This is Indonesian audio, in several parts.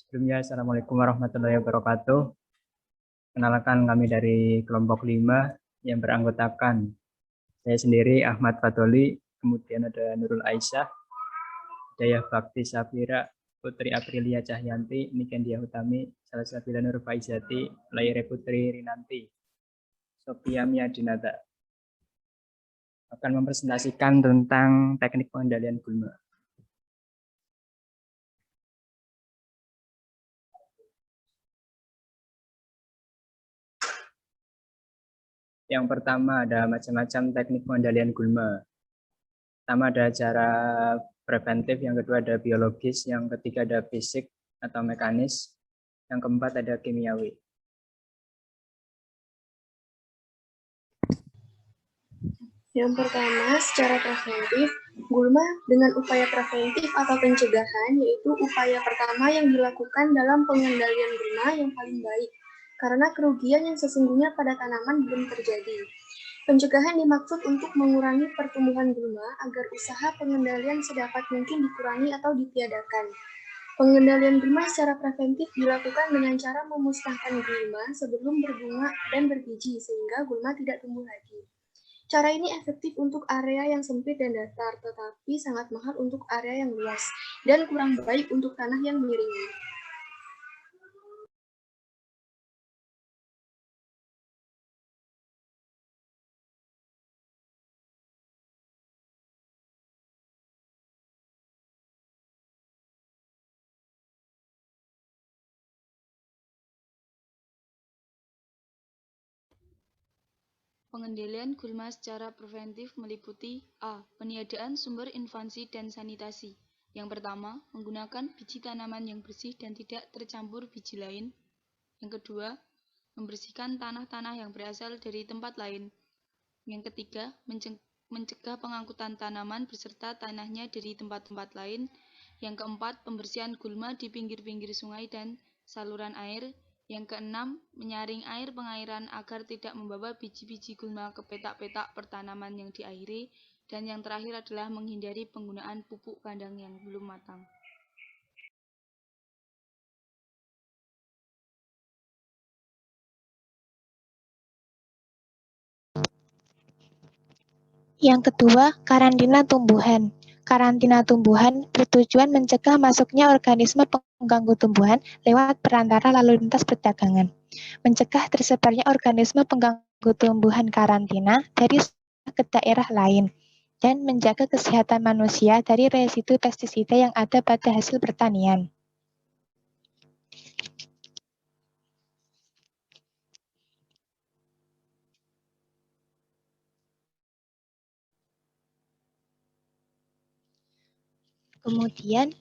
Sebelumnya, Assalamualaikum warahmatullahi wabarakatuh. Kenalkan kami dari kelompok 5 yang beranggotakan saya sendiri, Ahmad Fatoli, kemudian ada Nurul Aisyah, Dayah Bakti Safira, Putri Aprilia Cahyanti, Nikendia Utami, Salsabila Nur Faizati, Laire Putri Rinanti, Sophia Miadinata akan mempresentasikan tentang teknik pengendalian gulma. Yang pertama ada macam-macam teknik pengendalian gulma. Pertama ada cara preventif, yang kedua ada biologis, yang ketiga ada fisik atau mekanis, yang keempat ada kimiawi. Yang pertama, secara preventif, gulma dengan upaya preventif atau pencegahan, yaitu upaya pertama yang dilakukan dalam pengendalian gulma yang paling baik, karena kerugian yang sesungguhnya pada tanaman belum terjadi. Pencegahan dimaksud untuk mengurangi pertumbuhan gulma agar usaha pengendalian sedapat mungkin dikurangi atau ditiadakan. Pengendalian gulma secara preventif dilakukan dengan cara memusnahkan gulma sebelum berbunga dan berbiji, sehingga gulma tidak tumbuh lagi. Cara ini efektif untuk area yang sempit dan datar, tetapi sangat mahal untuk area yang luas, dan kurang baik untuk tanah yang miring. Pengendalian gulma secara preventif meliputi A. Peniadaan sumber invasi dan sanitasi. Yang pertama, menggunakan biji tanaman yang bersih dan tidak tercampur biji lain. Yang kedua, membersihkan tanah-tanah yang berasal dari tempat lain. Yang ketiga, mencegah pengangkutan tanaman beserta tanahnya dari tempat-tempat lain. Yang keempat, pembersihan gulma di pinggir-pinggir sungai dan saluran air. Yang keenam, menyaring air pengairan agar tidak membawa biji-biji gulma ke petak-petak pertanaman yang diairi. Dan yang terakhir adalah menghindari penggunaan pupuk kandang yang belum matang. Yang kedua, karantina tumbuhan. Karantina tumbuhan bertujuan mencegah masuknya organisme pengganggu tumbuhan lewat perantara lalu lintas perdagangan. Mencegah tersebarnya organisme pengganggu tumbuhan karantina dari ke daerah lain. Dan menjaga kesehatan manusia dari residu pestisida yang ada pada hasil pertanian. Kemudian,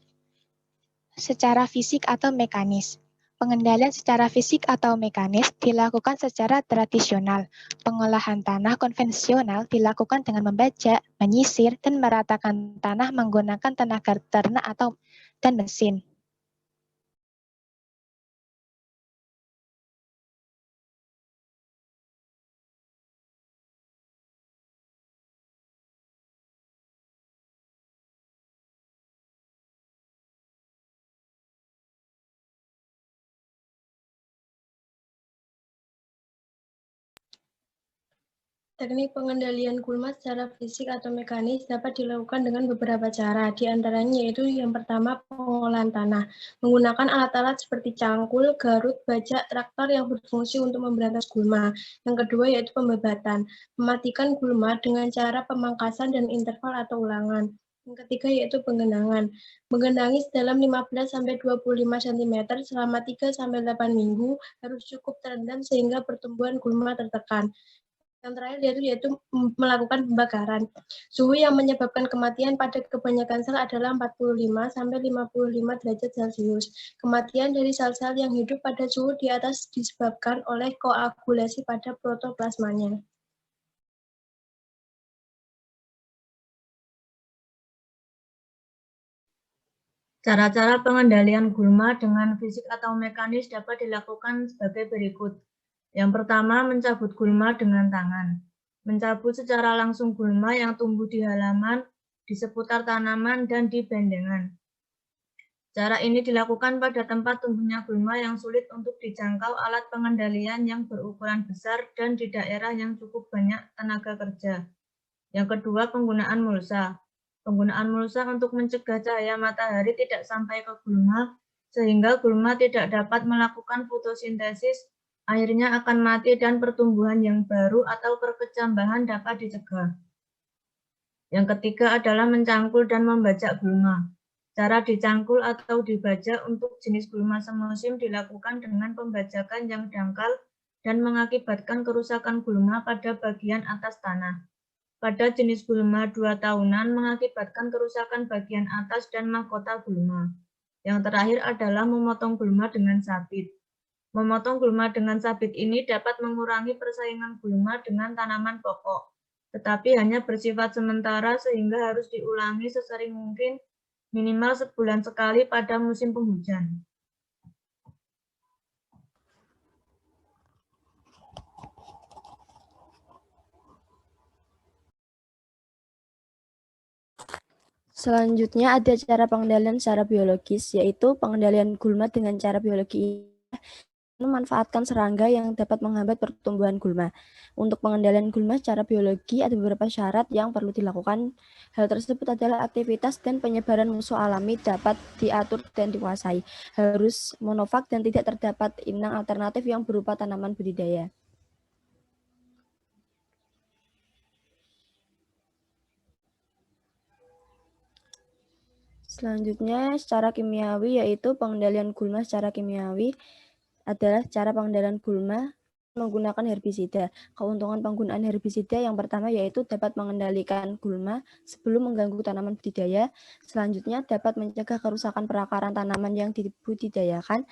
secara fisik atau mekanis. Pengendalian secara fisik atau mekanis dilakukan secara tradisional. Pengolahan tanah konvensional dilakukan dengan membajak, menyisir, dan meratakan tanah menggunakan tenaga ternak dan mesin. Teknik pengendalian gulma secara fisik atau mekanis dapat dilakukan dengan beberapa cara. Di antaranya yaitu yang pertama, pengolahan tanah. Menggunakan alat-alat seperti cangkul, garut, bajak, traktor yang berfungsi untuk memberantas gulma. Yang kedua yaitu pembebatan. Mematikan gulma dengan cara pemangkasan dan interval atau ulangan. Yang ketiga yaitu penggenangan. Menggenangi dalam 15-25 cm selama 3-8 minggu harus cukup terendam sehingga pertumbuhan gulma tertekan. Yang terakhir yaitu melakukan pembakaran. Suhu yang menyebabkan kematian pada kebanyakan sel adalah 45-55 derajat Celcius. Kematian dari sel-sel yang hidup pada suhu di atas disebabkan oleh koagulasi pada protoplasmanya. Cara-cara pengendalian gulma dengan fisik atau mekanis dapat dilakukan sebagai berikut. Yang pertama, mencabut gulma dengan tangan. Mencabut secara langsung gulma yang tumbuh di halaman, di seputar tanaman, dan di bendengan. Cara ini dilakukan pada tempat tumbuhnya gulma yang sulit untuk dijangkau alat pengendalian yang berukuran besar dan di daerah yang cukup banyak tenaga kerja. Yang kedua, penggunaan mulsa. Penggunaan mulsa untuk mencegah cahaya matahari tidak sampai ke gulma, sehingga gulma tidak dapat melakukan fotosintesis, akhirnya akan mati dan pertumbuhan yang baru atau perkecambahan dapat dicegah. Yang ketiga adalah mencangkul dan membajak gulma. Cara dicangkul atau dibajak untuk jenis gulma semusim dilakukan dengan pembajakan yang dangkal dan mengakibatkan kerusakan gulma pada bagian atas tanah. Pada jenis gulma 2 tahunan mengakibatkan kerusakan bagian atas dan mahkota gulma. Yang terakhir adalah memotong gulma dengan sabit. Memotong gulma dengan sabit ini dapat mengurangi persaingan gulma dengan tanaman pokok, tetapi hanya bersifat sementara sehingga harus diulangi sesering mungkin minimal sebulan sekali pada musim penghujan. Selanjutnya ada cara pengendalian secara biologis, yaitu pengendalian gulma dengan cara biologi memanfaatkan serangga yang dapat menghambat pertumbuhan gulma. Untuk pengendalian gulma secara biologi ada beberapa syarat yang perlu dilakukan. Hal tersebut adalah aktivitas dan penyebaran musuh alami dapat diatur dan dikuasai. Harus monofag dan tidak terdapat inang alternatif yang berupa tanaman budidaya. Selanjutnya, secara kimiawi yaitu pengendalian gulma secara kimiawi adalah cara pengendalian gulma menggunakan herbisida. Keuntungan penggunaan herbisida yang pertama yaitu dapat mengendalikan gulma sebelum mengganggu tanaman budidaya. Selanjutnya dapat mencegah kerusakan perakaran tanaman yang dibudidayakan.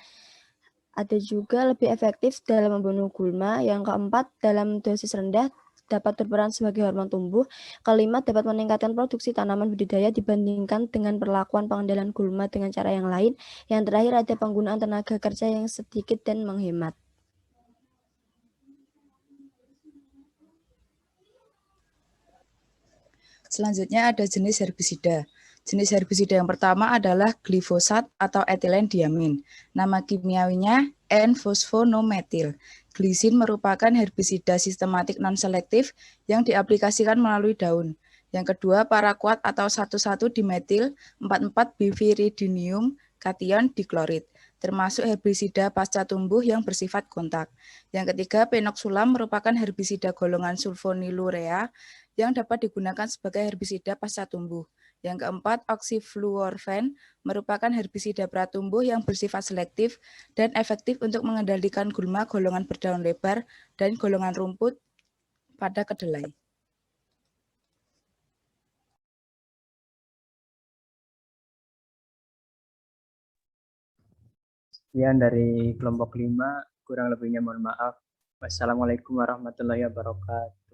Ada juga lebih efektif dalam membunuh gulma. Yang keempat, dalam dosis rendah dapat berperan sebagai hormon tumbuh. Kelima, dapat meningkatkan produksi tanaman budidaya dibandingkan dengan perlakuan pengendalian gulma dengan cara yang lain. Yang terakhir, ada penggunaan tenaga kerja yang sedikit dan menghemat. Selanjutnya ada jenis herbisida. Jenis herbisida yang pertama adalah glifosat atau etilen diamin. Nama kimiawinya N-fosfonometil. Glisin merupakan herbisida sistematik non-selektif yang diaplikasikan melalui daun. Yang kedua, paraquat atau 1,1-dimetil 4,4-biviridinium kation diklorid, termasuk herbisida pasca tumbuh yang bersifat kontak. Yang ketiga, penoxulam merupakan herbisida golongan sulfonilurea yang dapat digunakan sebagai herbisida pasca tumbuh. Yang keempat, oxyfluorphen merupakan herbisida pratumbuh yang bersifat selektif dan efektif untuk mengendalikan gulma golongan berdaun lebar dan golongan rumput pada kedelai. Sekian dari kelompok 5, kurang lebihnya mohon maaf. Wassalamualaikum warahmatullahi wabarakatuh.